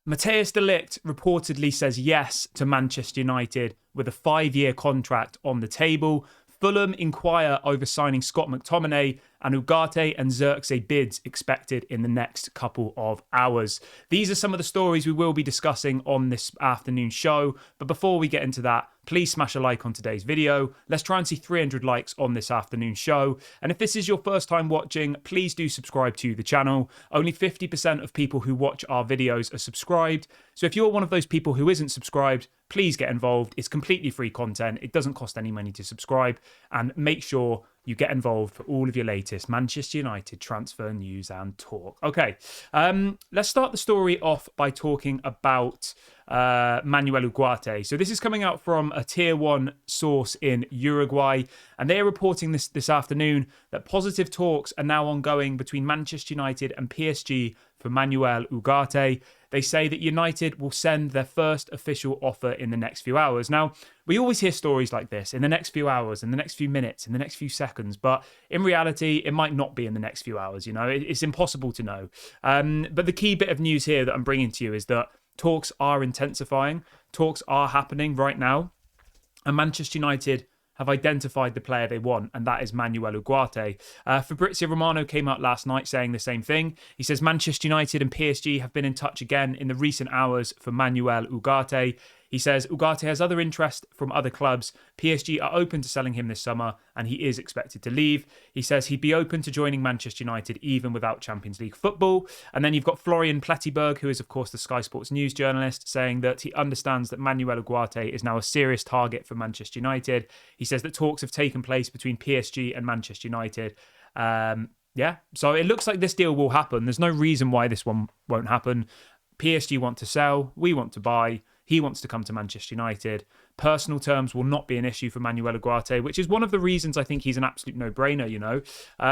Matthijs Ligt reportedly says yes to Manchester United with a 5-year contract on the table. Fulham inquire over signing Scott McTominay, and Ugarte and Zirkzee bids expected in the next couple of hours. These are some of the stories we will be discussing on this afternoon show. But before we get into that, please smash a like on today's video. Let's try and see 300 likes on this afternoon show. And if this is your first time watching, please do subscribe to the channel. Only 50% of people who watch our videos are subscribed. So if you're one of those people who isn't subscribed, please get involved. It's completely free content. It doesn't cost any money to subscribe. And make sure you get involved for all of your latest Manchester United transfer news and talk. Okay, let's start the story off by talking about Manuel Ugarte. So this is coming out from a tier 1 source in Uruguay, and they are reporting this afternoon that positive talks are now ongoing between Manchester United and PSG for Manuel Ugarte. They say that United will send their first official offer in the next few hours. Now, we always hear stories like this, in the next few hours, in the next few minutes, in the next few seconds, but in reality, it might not be in the next few hours, you know, it's impossible to know. But the key bit of news here that I'm bringing to you is that talks are intensifying, talks are happening right now, and Manchester United have identified the player they want, and that is Manuel Ugarte. Fabrizio Romano came out last night saying the same thing. He says Manchester United and PSG have been in touch again in the recent hours for Manuel Ugarte. He says Ugarte has other interest from other clubs. PSG are open to selling him this summer, and he is expected to leave. He says he'd be open to joining Manchester United even without Champions League football. And then you've got Florian Plettenberg, who is, of course, the Sky Sports news journalist, saying that he understands that Manuel Ugarte is now a serious target for Manchester United. He says that talks have taken place between PSG and Manchester United. Yeah, so it looks like this deal will happen. There's no reason why this one won't happen. PSG want to sell, we want to buy. He wants to come to Manchester United. Personal terms will not be an issue for Manuel Ugarte, which is one of the reasons I think he's an absolute no-brainer, you know.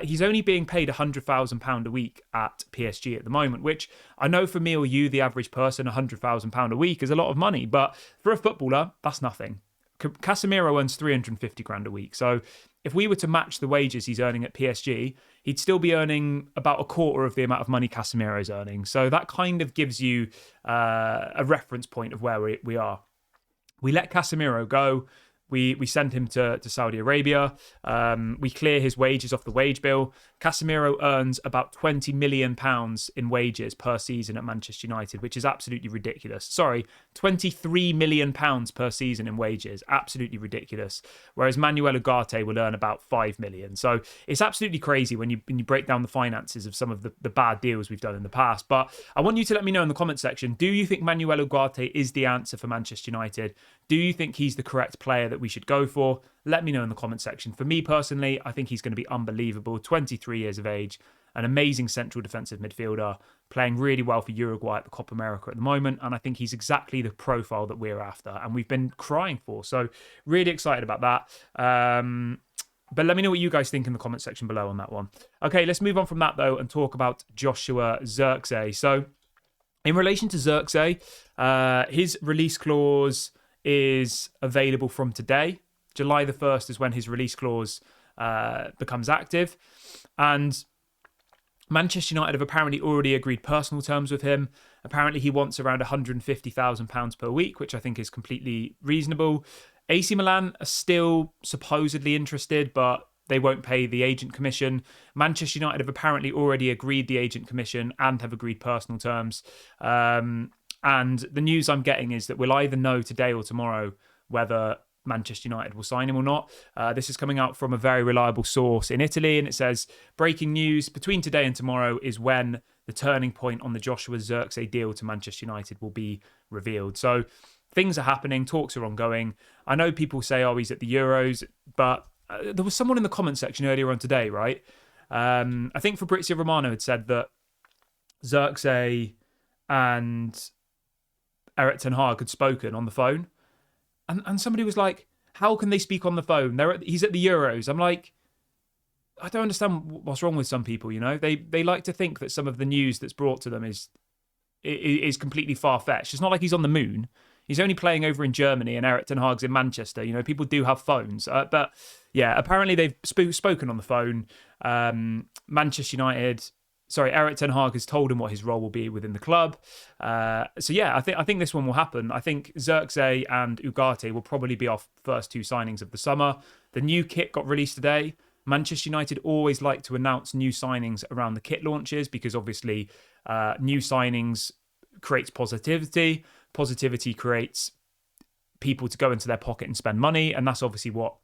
He's only being paid £100,000 a week at PSG at the moment, which I know for me or you, the average person, £100,000 a week is a lot of money. But for a footballer, that's nothing. Casemiro earns 350 grand a week. So if we were to match the wages he's earning at PSG, he'd still be earning about a quarter of the amount of money Casemiro's earning. So that kind of gives you a reference point of where we are. We let Casemiro go. We send him to Saudi Arabia. We clear his wages off the wage bill. Casemiro earns about £20 million in wages per season at Manchester United, which is absolutely ridiculous. Sorry, £23 million per season in wages. Absolutely ridiculous. Whereas Manuel Ugarte will earn about £5 million. So it's absolutely crazy when you break down the finances of some of the bad deals we've done in the past. But I want you to let me know in the comment section, do you think Manuel Ugarte is the answer for Manchester United? Do you think he's the correct player that we should go for? Let me know in the comment section. For me personally, I think he's going to be unbelievable. 23 years of age, an amazing central defensive midfielder, playing really well for Uruguay at the Copa America at the moment. And I think he's exactly the profile that we're after and we've been crying for. So really excited about that. But let me know what you guys think in the comment section below on that one. Okay, let's move on from that though and talk about Joshua Zirkzee. So in relation to Zirkzee, his release clause is available from today. July the 1st is when his release clause becomes active. And Manchester United have apparently already agreed personal terms with him. Apparently he wants around £150,000 per week, which I think is completely reasonable. AC Milan are still supposedly interested, but they won't pay the agent commission. Manchester United have apparently already agreed the agent commission and have agreed personal terms. And the news I'm getting is that we'll either know today or tomorrow whether Manchester United will sign him or not. This is coming out from a very reliable source in Italy, and it says, breaking news, between today and tomorrow is when the turning point on the Joshua Zirkzee deal to Manchester United will be revealed. So things are happening, talks are ongoing. I know people say, oh, he's at the Euros, but there was someone in the comment section earlier on today, right? I think Fabrizio Romano had said that Zirkzee and Erik ten Hag had spoken on the phone. And somebody was like, how can they speak on the phone? He's at the Euros. I'm like, I don't understand what's wrong with some people, you know? They like to think that some of the news that's brought to them is completely far-fetched. It's not like he's on the moon. He's only playing over in Germany and Erik ten Hag's in Manchester. You know, people do have phones. But yeah, apparently they've spoken on the phone. Manchester United Eric Ten Hag has told him what his role will be within the club. So yeah, I think this one will happen. I think Zirkzee and Ugarte will probably be our first two signings of the summer. The new kit got released today. Manchester United always like to announce new signings around the kit launches because obviously new signings creates positivity. Positivity creates people to go into their pocket and spend money. And that's obviously what,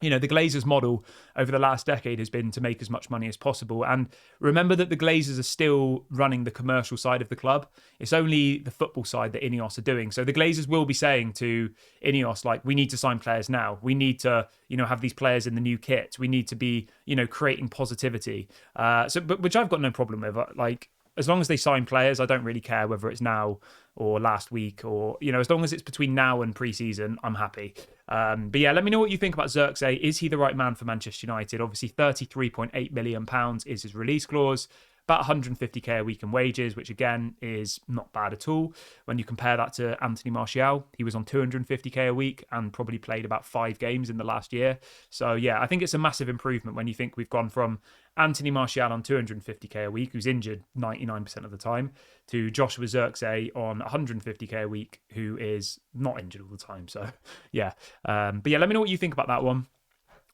the Glazers model over the last decade has been to make as much money as possible. And remember that the Glazers are still running the commercial side of the club. It's only the football side that Ineos are doing. So the Glazers will be saying to Ineos, like, we need to sign players now. We need to, have these players in the new kit. We need to be, creating positivity. Which I've got no problem with. Like, as long as they sign players, I don't really care whether it's now or last week or, as long as it's between now and pre-season, I'm happy. But yeah, let me know what you think about Zirkzee. Is he the right man for Manchester United? Obviously, £33.8 million is his release clause. About 150k a week in wages, which again is not bad at all. When you compare that to Anthony Martial, he was on 250k a week and probably played about 5 games in the last year. So yeah, I think it's a massive improvement when you think we've gone from Anthony Martial on 250k a week, who's injured 99% of the time, to Joshua Zirkzee on 150k a week, who is not injured all the time. So yeah, but yeah, let me know what you think about that one.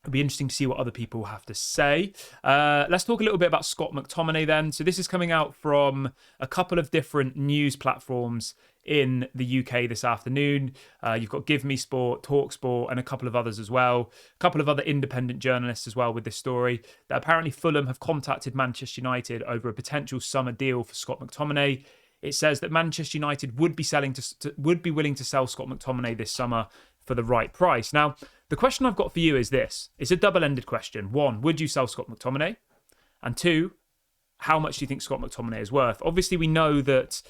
It'll be interesting to see what other people have to say. Let's talk a little bit about Scott McTominay then. So this is coming out from a couple of different news platforms in the UK this afternoon. You've got Give Me Sport, Talk Sport, and a couple of others as well. A couple of other independent journalists as well with this story. That apparently Fulham have contacted Manchester United over a potential summer deal for Scott McTominay. It says that Manchester United would be willing to sell Scott McTominay this summer for the right price. Now, the question I've got for you is this. It's a double-ended question. 1, would you sell Scott McTominay? And 2, how much do you think Scott McTominay is worth? Obviously, we know that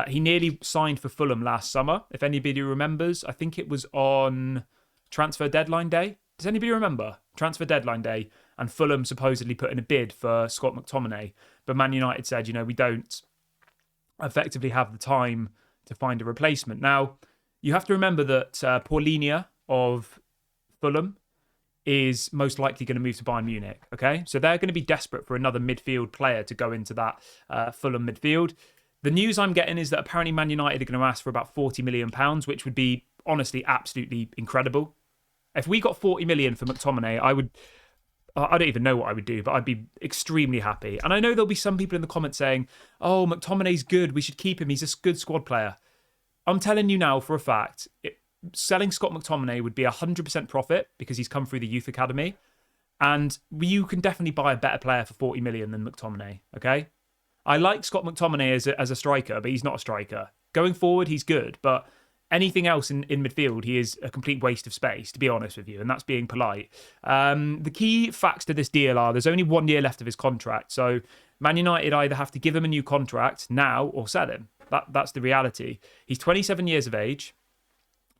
he nearly signed for Fulham last summer. If anybody remembers, I think it was on transfer deadline day. Does anybody remember? Transfer deadline day, and Fulham supposedly put in a bid for Scott McTominay. But Man United said, we don't effectively have the time to find a replacement. Now, you have to remember that Paulinho of Fulham is most likely going to move to Bayern Munich, okay? So they're going to be desperate for another midfield player to go into that Fulham midfield. The news I'm getting is that apparently Man United are going to ask for about £40 million, which would be, honestly, absolutely incredible. If we got 40 million for McTominay, I don't even know what I would do, but I'd be extremely happy. And I know there'll be some people in the comments saying, oh, McTominay's good, we should keep him, he's a good squad player. I'm telling you now for a fact, selling Scott McTominay would be 100% profit because he's come through the youth academy. And you can definitely buy a better player for 40 million than McTominay, okay? I like Scott McTominay as a striker, but he's not a striker. Going forward, he's good, but anything else in midfield, he is a complete waste of space, to be honest with you, and that's being polite. The key facts to this deal are there's only 1 year left of his contract, so Man United either have to give him a new contract now or sell him. That's the reality. He's 27 years of age.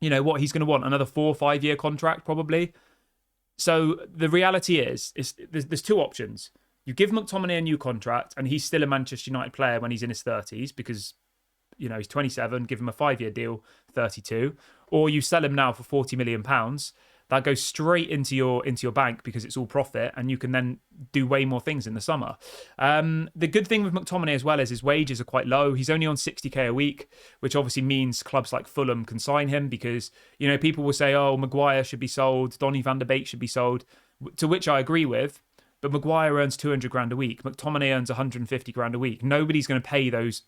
You know what? He's going to want another 4 or 5 year contract probably. So the reality is there's 2 options. You give McTominay a new contract and he's still a Manchester United player when he's in his 30s because, he's 27, give him a 5-year deal, 32. Or you sell him now for £40 million. That goes straight into your bank because it's all profit and you can then do way more things in the summer. The good thing with McTominay as well is his wages are quite low. He's only on 60k a week, which obviously means clubs like Fulham can sign him because, people will say, oh, Maguire should be sold, Donny van der Beek should be sold, to which I agree with. But Maguire earns 200 grand a week. McTominay earns 150 grand a week. Nobody's going to pay those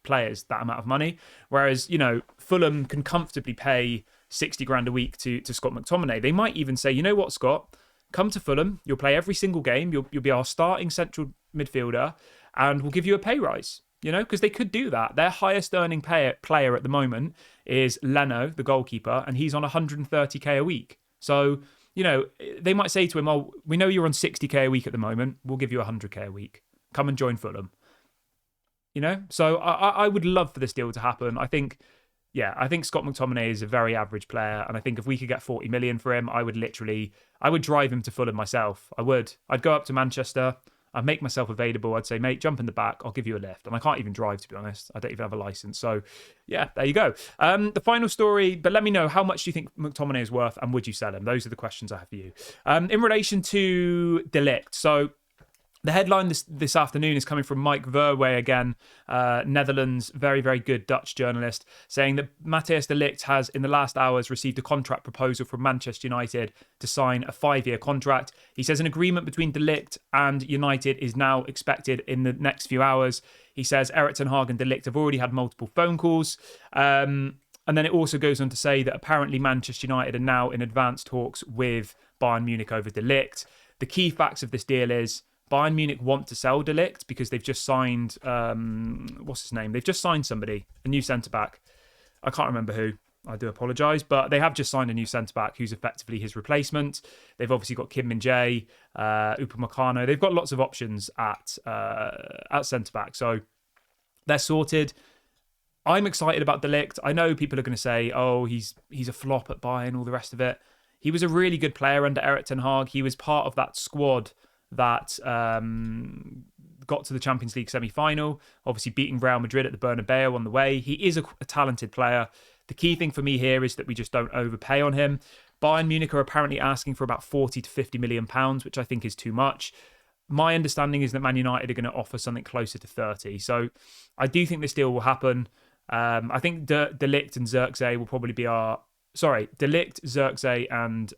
players that amount of money. Whereas, Fulham can comfortably pay 60 grand a week to Scott McTominay. They might even say, you know what, Scott, come to Fulham. You'll play every single game. You'll be our starting central midfielder and we'll give you a pay rise, because they could do that. Their highest earning player at the moment is Leno, the goalkeeper, and he's on 130k a week. So, they might say to him, oh, we know you're on 60k a week at the moment. We'll give you 100k a week. Come and join Fulham. So I would love for this deal to happen. I think Scott McTominay is a very average player. And I think if we could get 40 million for him, I would drive him to Fulham myself. I'd go up to Manchester. I'd make myself available. I'd say, mate, jump in the back. I'll give you a lift. And I can't even drive, to be honest. I don't even have a license. So, yeah, there you go. The final story, but let me know, how much do you think McTominay is worth and would you sell him? Those are the questions I have for you. In relation to Ligt, so The headline this afternoon is coming from Mike Verwey again, Netherlands, very, very good Dutch journalist, saying that Matthijs de Ligt has, in the last hours, received a contract proposal from Manchester United to sign a 5-year contract. He says an agreement between de Ligt and United is now expected in the next few hours. He says Erik ten Hag and de Ligt have already had multiple phone calls. And then it also goes on to say that apparently Manchester United are now in advanced talks with Bayern Munich over de Ligt. The key facts of this deal is Bayern Munich want to sell de Ligt because they've just signed, what's his name? They've just signed somebody, a new centre-back. I can't remember who. I do apologise. But they have just signed a new centre-back who's effectively his replacement. They've obviously got Kim Min-jae, Upamecano. They've got lots of options at centre-back. So they're sorted. I'm excited about de Ligt. I know people are going to say, oh, he's a flop at Bayern, all the rest of it. He was a really good player under Erik ten Hag. He was part of that squad that got to the Champions League semi-final, obviously beating Real Madrid at the Bernabeu on the way. He is a talented player. The key thing for me here is that we just don't overpay on him. Bayern Munich are apparently asking for about 40 to 50 million pounds, which I think is too much. My understanding is that Man United are going to offer something closer to 30. So I do think this deal will happen. I think de Ligt and Zirkzee will probably be de Ligt, Zirkzee and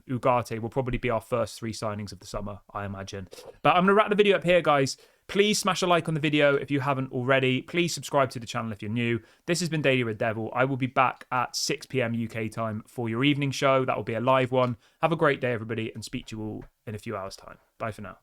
Ugarte will probably be our first 3 signings of the summer, I imagine. But I'm going to wrap the video up here, guys. Please smash a like on the video if you haven't already. Please subscribe to the channel if you're new. This has been Daily Red Devil. I will be back at 6 p.m. UK time for your evening show. That will be a live one. Have a great day, everybody, and speak to you all in a few hours' time. Bye for now.